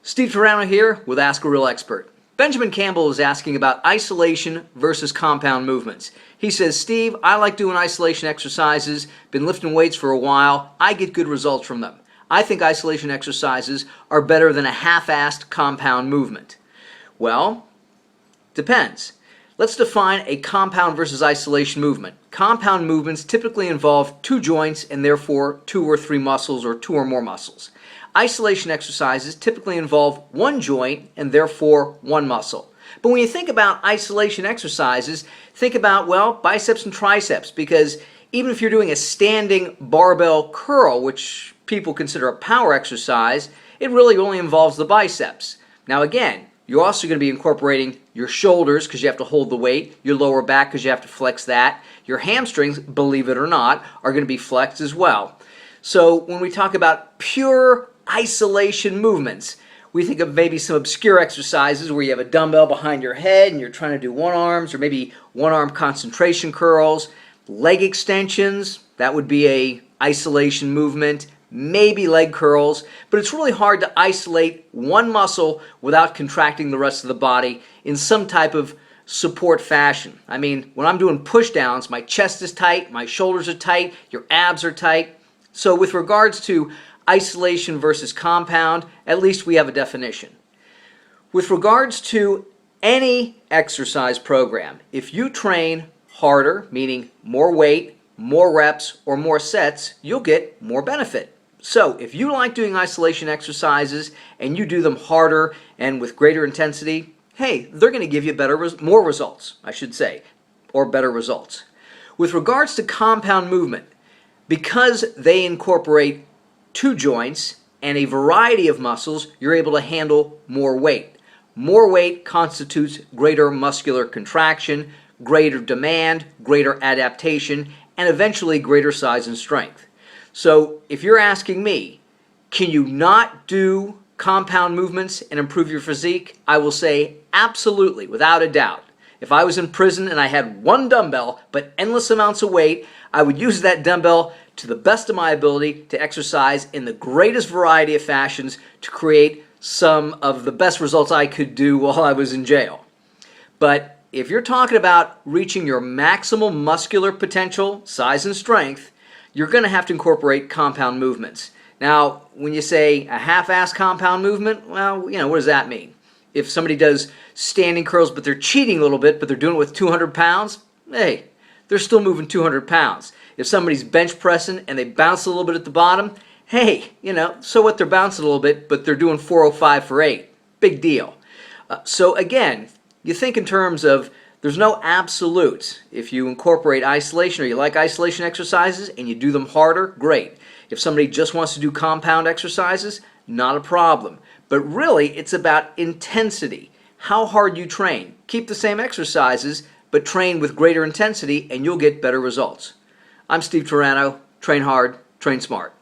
Steve Turano here with Ask a Real Expert. Benjamin Campbell is asking about isolation versus compound movements. He says, Steve, I like doing isolation exercises, been lifting weights for a while, I get good results from them. I think isolation exercises are better than a half-assed compound movement. Well, depends. Let's define a compound versus isolation movement. Compound movements typically involve two joints and therefore two or three muscles or two or more muscles. Isolation exercises typically involve one joint and therefore one muscle. But when you think about isolation exercises, think about, well, biceps and triceps, because even if you're doing a standing barbell curl, which people consider a power exercise, it really only involves the biceps. Now again, you're also going to be incorporating your shoulders because you have to hold the weight, your lower back because you have to flex that. Your hamstrings, believe it or not, are going to be flexed as well. So when we talk about pure isolation movements, we think of maybe some obscure exercises where you have a dumbbell behind your head and you're trying to do one arms, or maybe one arm concentration curls, leg extensions, that would be a isolation movement, maybe leg curls, but it's really hard to isolate one muscle without contracting the rest of the body in some type of support fashion. I mean, when I'm doing push downs, my chest is tight, my shoulders are tight, your abs are tight. So with regards to isolation versus compound, at least we have a definition. With regards to any exercise program, if you train harder, meaning more weight, more reps, or more sets, you'll get more benefit. So if you like doing isolation exercises and you do them harder and with greater intensity, hey, they're going to give you more results, I should say, or better results. With regards to compound movement, because they incorporate two joints and a variety of muscles, you're able to handle more weight. More weight constitutes greater muscular contraction, greater demand, greater adaptation, and eventually greater size and strength. So if you're asking me, can you not do compound movements and improve your physique? I will say absolutely, without a doubt. If I was in prison and I had one dumbbell but endless amounts of weight, I would use that dumbbell to the best of my ability to exercise in the greatest variety of fashions to create some of the best results I could do while I was in jail. But if you're talking about reaching your maximal muscular potential, size and strength, you're going to have to incorporate compound movements. Now, when you say a half-assed compound movement, well, what does that mean? If somebody does standing curls, but they're cheating a little bit, but they're doing it with 200 pounds, hey, they're still moving 200 pounds. If somebody's bench pressing and they bounce a little bit at the bottom, hey, so what, they're bouncing a little bit, but they're doing 405 for 8. Big deal. So again, you think in terms of there's no absolutes. If you incorporate isolation or you like isolation exercises and you do them harder, great. If somebody just wants to do compound exercises, not a problem. But really, it's about intensity, how hard you train. Keep the same exercises, but train with greater intensity and you'll get better results. I'm Steve Turano. Train hard, train smart.